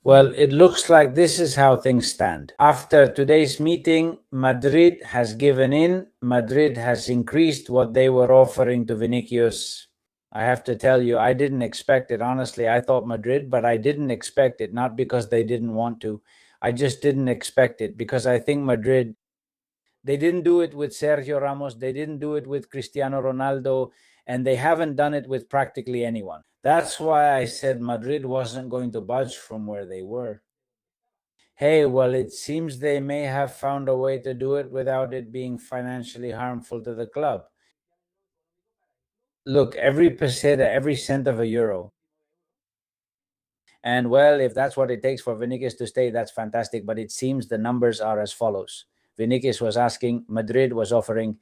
Well, it looks like this is how things stand. After today's meeting, Madrid has given in. Madrid has increased what they were offering to Vinicius. I have to tell you, I didn't expect it. Honestly, I thought Madrid, but I didn't expect it, not because they didn't want to. I just didn't expect it because I think Madrid, they didn't do it with Sergio Ramos, they didn't do it with Cristiano Ronaldo, and they haven't done it with practically anyone. That's why I said Madrid wasn't going to budge from where they were. Hey, well, it seems they may have found a way to do it without it being financially harmful to the club. Look, every peseta, every cent of a euro. And well, if that's what it takes for Vinicius to stay, that's fantastic. But it seems the numbers are as follows. Vinicius was asking, Madrid was offering.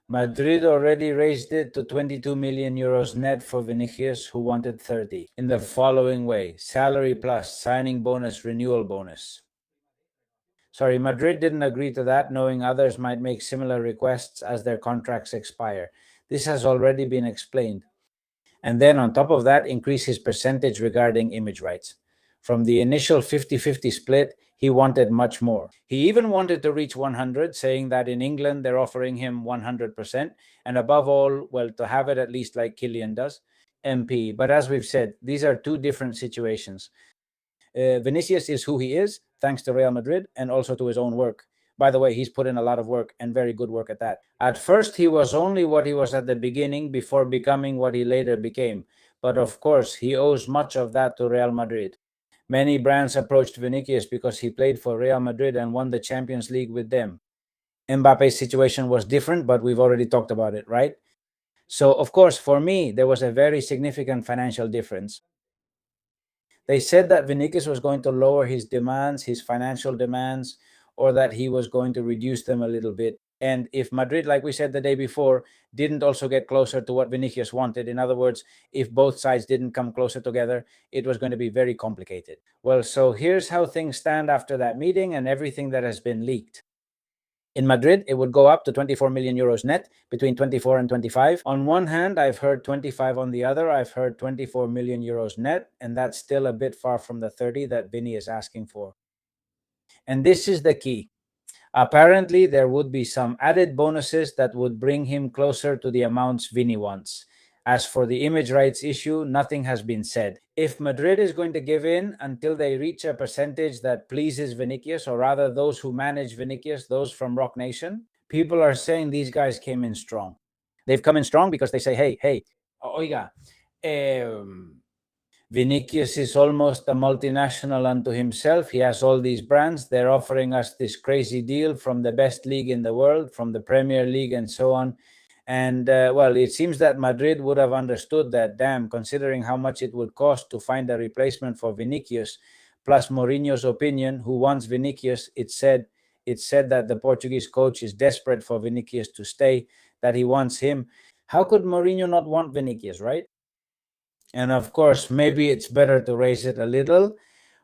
Madrid already raised it to 22 million euros net for Vinicius, who wanted 30. In the following way: salary plus, signing bonus, renewal bonus. Sorry, Madrid didn't agree to that, knowing others might make similar requests as their contracts expire. This has already been explained. And then on top of that, increase his percentage regarding image rights. From the initial 50-50 split, he wanted much more. He even wanted to reach 100, saying that in England they're offering him 100%, and above all, well, to have it at least like Kylian does, MP. But as we've said, these are two different situations. Vinicius is who he is, thanks to Real Madrid and also to his own work. By the way, he's put in a lot of work, and very good work at that. At first, he was only what he was at the beginning before becoming what he later became. But of course, he owes much of that to Real Madrid. Many brands approached Vinicius because he played for Real Madrid and won the Champions League with them. Mbappe's situation was different, but we've already talked about it, right? So, of course, for me, there was a very significant financial difference. They said that Vinicius was going to lower his demands, his financial demands, or that he was going to reduce them a little bit. And if Madrid, like we said the day before, didn't also get closer to what Vinicius wanted, in other words, if both sides didn't come closer together, it was going to be very complicated. Well, so here's how things stand after that meeting and everything that has been leaked. In Madrid, it would go up to 24 million euros net, between 24 and 25. On one hand, I've heard 25. On the other, I've heard 24 million euros net, and that's still a bit far from the 30 that Vini is asking for. And this is the key. Apparently, there would be some added bonuses that would bring him closer to the amounts Vini wants. As for the image rights issue, nothing has been said. If Madrid is going to give in until they reach a percentage that pleases Vinicius, or rather those who manage Vinicius, those from Rock Nation, people are saying these guys came in strong. They've come in strong because they say, hey, oiga, Vinicius is almost a multinational unto himself. He has all these brands. They're offering us this crazy deal from the best league in the world, from the Premier League and so on. And well, it seems that Madrid would have understood that, damn, considering how much it would cost to find a replacement for Vinicius, plus Mourinho's opinion, who wants Vinicius, it said that the Portuguese coach is desperate for Vinicius to stay, that he wants him. How could Mourinho not want Vinicius, right? And of course, maybe it's better to raise it a little.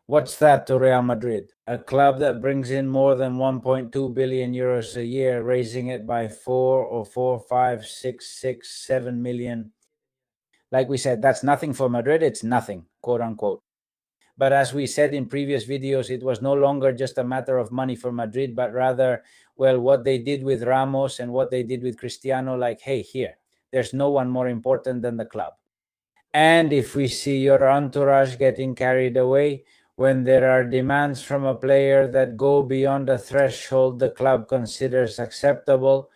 What's that to Real Madrid? A club that brings in more than 1.2 billion euros a year, raising it by 4, 5, 6, 7 million. Like we said, that's nothing for Madrid. It's nothing, quote unquote. But as we said in previous videos, it was no longer just a matter of money for Madrid, but rather, well, what they did with Ramos and what they did with Cristiano, like, hey, here, there's no one more important than the club. And if we see your entourage getting carried away, when there are demands from a player that go beyond a threshold the club considers acceptable,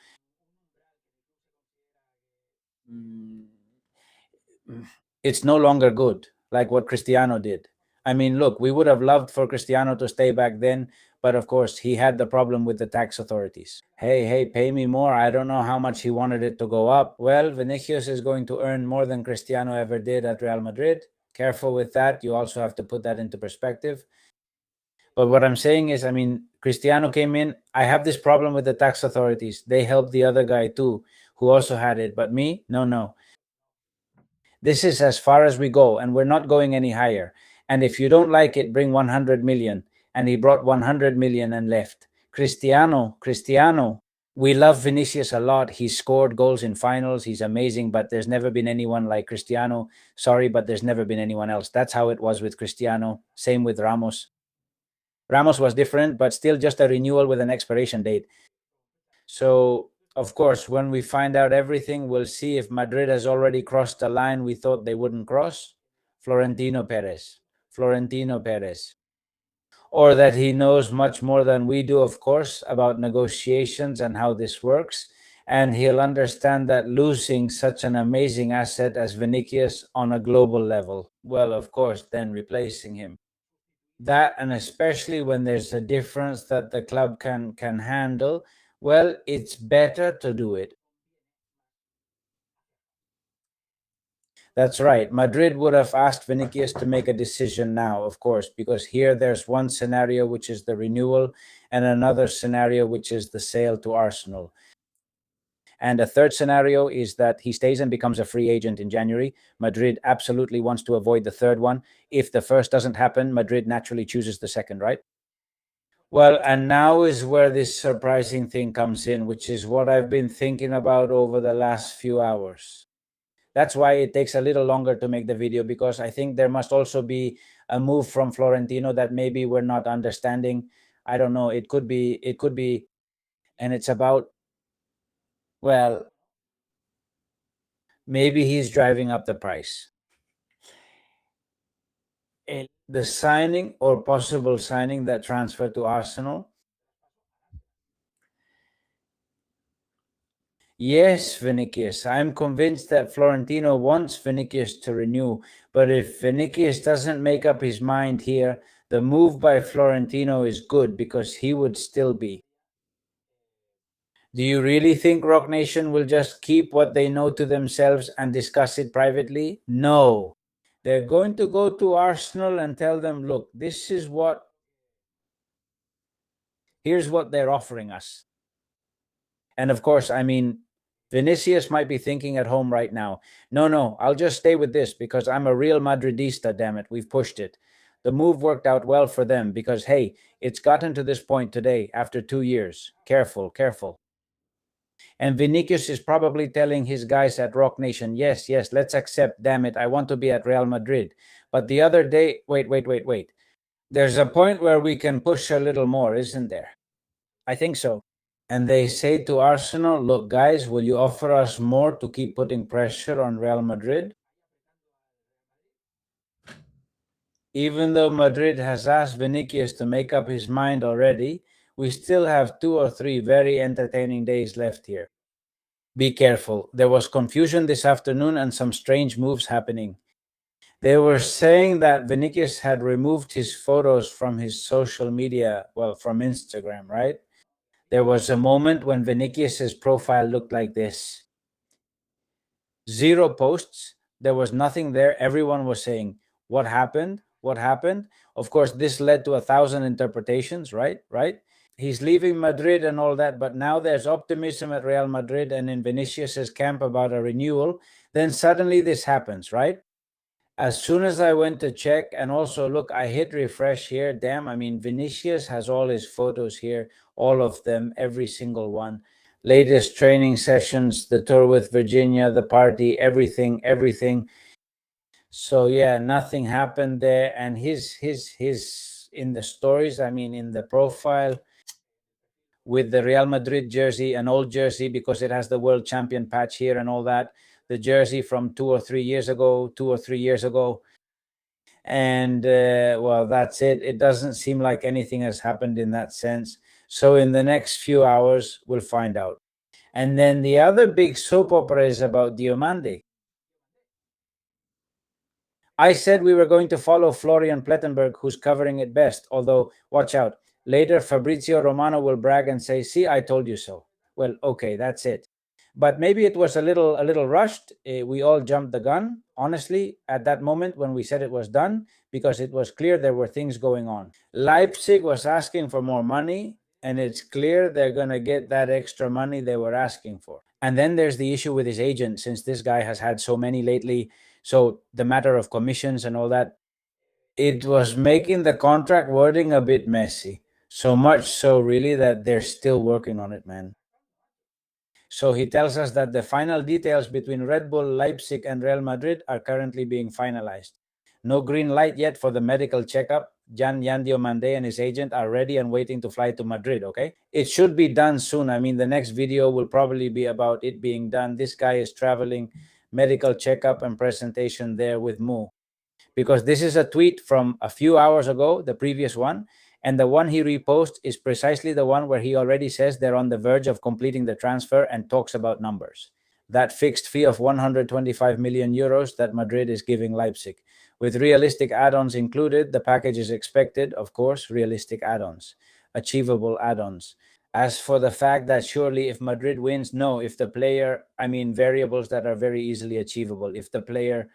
it's no longer good, like what Cristiano did. I mean, look, we would have loved for Cristiano to stay back then, but of course, he had the problem with the tax authorities. Hey, pay me more. I don't know how much he wanted it to go up. Well, Vinicius is going to earn more than Cristiano ever did at Real Madrid. Careful with that. You also have to put that into perspective. But what I'm saying is, I mean, Cristiano came in. I have this problem with the tax authorities. They helped the other guy too, who also had it. But me, no. This is as far as we go, and we're not going any higher. And if you don't like it, bring 100 million. And he brought 100 million and left. Cristiano, We love Vinicius a lot. He scored goals in finals. He's amazing, but there's never been anyone like Cristiano. Sorry, but there's never been anyone else. That's how it was with Cristiano. Same with Ramos. Ramos was different, but still just a renewal with an expiration date. So, of course, when we find out everything, we'll see if Madrid has already crossed the line we thought they wouldn't cross. Florentino Perez. Florentino Perez. Or that he knows much more than we do, of course, about negotiations and how this works. And he'll understand that losing such an amazing asset as Vinicius on a global level, well, of course, then replacing him. That, and especially when there's a difference that the club can handle, well, it's better to do it. That's right. Madrid would have asked Vinicius to make a decision now, of course, because here there's one scenario which is the renewal and another scenario which is the sale to Arsenal. And a third scenario is that he stays and becomes a free agent in January. Madrid absolutely wants to avoid the third one. If the first doesn't happen, Madrid naturally chooses the second, right? Well, and now is where this surprising thing comes in, which is what I've been thinking about over the last few hours. That's why it takes a little longer to make the video, because I think there must also be a move from Florentino that maybe we're not understanding. I don't know. It could be, and it's about, well, maybe he's driving up the price. The signing or possible signing, that transfer to Arsenal. Yes, Vinicius. I'm convinced that Florentino wants Vinicius to renew, but if Vinicius doesn't make up his mind here, the move by Florentino is good because he would still be. Do you really think Rock Nation will just keep what they know to themselves and discuss it privately? No. They're going to go to Arsenal and tell them, look, here's what they're offering us. And of course, I mean, Vinicius might be thinking at home right now, no, I'll just stay with this because I'm a real Madridista, damn it. We've pushed it. The move worked out well for them because, hey, it's gotten to this point today after 2 years. Careful, careful. And Vinicius is probably telling his guys at Rock Nation, yes, let's accept, damn it, I want to be at Real Madrid. But the other day, wait. There's a point where we can push a little more, isn't there? I think so. And they say to Arsenal, look, guys, will you offer us more to keep putting pressure on Real Madrid? Even though Madrid has asked Vinicius to make up his mind already, we still have 2 or 3 very entertaining days left here. Be careful. There was confusion this afternoon and some strange moves happening. They were saying that Vinicius had removed his photos from his social media, well, from Instagram, right? There was a moment when Vinicius's profile looked like this. 0 posts. There was nothing there. Everyone was saying, what happened? What happened? Of course, this led to 1,000 interpretations, right? He's leaving Madrid and all that, but now there's optimism at Real Madrid and in Vinicius's camp about a renewal. Then suddenly this happens, right? As soon as I went to check, and also look, I hit refresh here. Damn, I mean, Vinicius has all his photos here, all of them, every single one. Latest training sessions, the tour with Virginia, the party, everything. So yeah, nothing happened there. And his in the stories, I mean, in the profile with the Real Madrid jersey, an old jersey because it has the world champion patch here and all that. The jersey from 2 or 3 years ago. And well, that's it. It doesn't seem like anything has happened in that sense. So in the next few hours, we'll find out. And then the other big soap opera is about Diomande. I said we were going to follow Florian Plettenberg, who's covering it best. Although, watch out. Later, Fabrizio Romano will brag and say, see, I told you so. Well, okay, that's it. But maybe it was a little rushed. We all jumped the gun, honestly, at that moment when we said it was done, because it was clear there were things going on. Leipzig was asking for more money, and it's clear they're going to get that extra money they were asking for. And then there's the issue with his agent, since this guy has had so many lately. So the matter of commissions and all that, it was making the contract wording a bit messy. So much so, really, that they're still working on it, man. So he tells us that the final details between Red Bull, Leipzig, and Real Madrid are currently being finalized. No green light yet for the medical checkup. Jan Diomandé and his agent are ready and waiting to fly to Madrid, okay? It should be done soon. I mean, the next video will probably be about it being done. This guy is traveling, medical checkup and presentation there with Mu. Because this is a tweet from a few hours ago, the previous one, and the one he reposts is precisely the one where he already says they're on the verge of completing the transfer and talks about numbers. That fixed fee of 125 million euros that Madrid is giving Leipzig. With realistic add-ons included, the package is expected, of course, realistic add-ons, achievable add-ons. As for the fact that surely if Madrid wins, no, if the player, I mean variables that are very easily achievable. If the player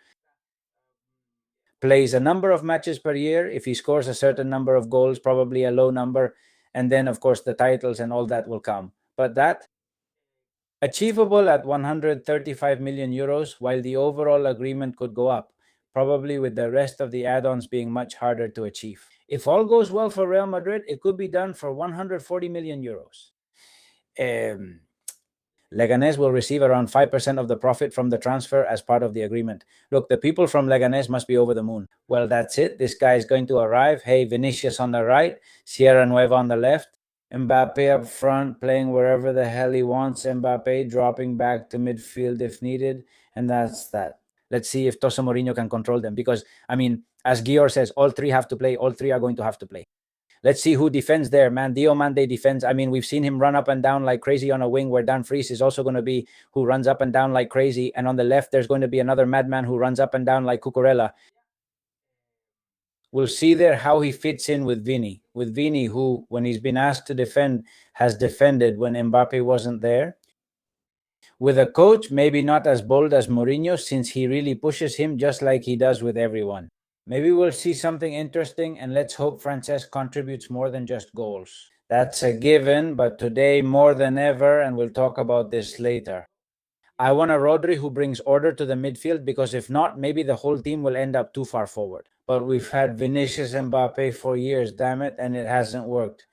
plays a number of matches per year, if he scores a certain number of goals, probably a low number, and then of course the titles and all that will come. But that achievable at 135 million euros, while the overall agreement could go up, probably with the rest of the add-ons being much harder to achieve. If all goes well for Real Madrid, it could be done for 140 million euros. Leganés will receive around 5% of the profit from the transfer as part of the agreement. Look, the people from Leganés must be over the moon. Well, that's it. This guy is going to arrive. Hey, Vinicius on the right, Sierra Nueva on the left, Mbappe up front, playing wherever the hell he wants. Mbappe dropping back to midfield if needed. And that's that. Let's see if Jose Mourinho can control them. Because, I mean, as Gior says, all three have to play. All three are going to have to play. Let's see who defends there, man. Diomande defends. I mean, we've seen him run up and down like crazy on a wing, where Dan Fries is also going to be who runs up and down like crazy. And on the left, there's going to be another madman who runs up and down like Cucurella. We'll see there how he fits in with Vini. With Vini, who, when he's been asked to defend, has defended when Mbappe wasn't there. With a coach, maybe not as bold as Mourinho, since he really pushes him just like he does with everyone. Maybe we'll see something interesting, and let's hope Francesc contributes more than just goals. That's a given, but today more than ever, and we'll talk about this later. I want a Rodri who brings order to the midfield, because if not, maybe the whole team will end up too far forward. But we've had Vinicius and Mbappe for years, damn it, and it hasn't worked.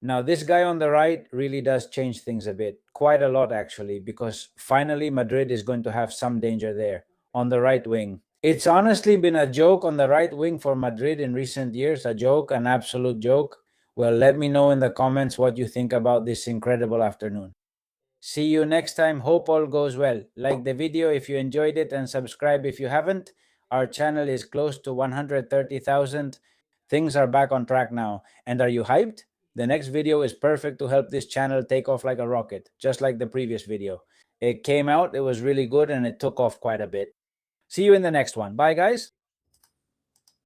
Now, this guy on the right really does change things a bit. Quite a lot, actually, because finally Madrid is going to have some danger there, on the right wing. It's honestly been a joke on the right wing for Madrid in recent years. A joke, an absolute joke. Well, let me know in the comments what you think about this incredible afternoon. See you next time. Hope all goes well. Like the video if you enjoyed it, and subscribe if you haven't. Our channel is close to 130,000. Things are back on track now. And are you hyped? The next video is perfect to help this channel take off like a rocket, just like the previous video. It came out, it was really good, and it took off quite a bit. See you in the next one. Bye, guys.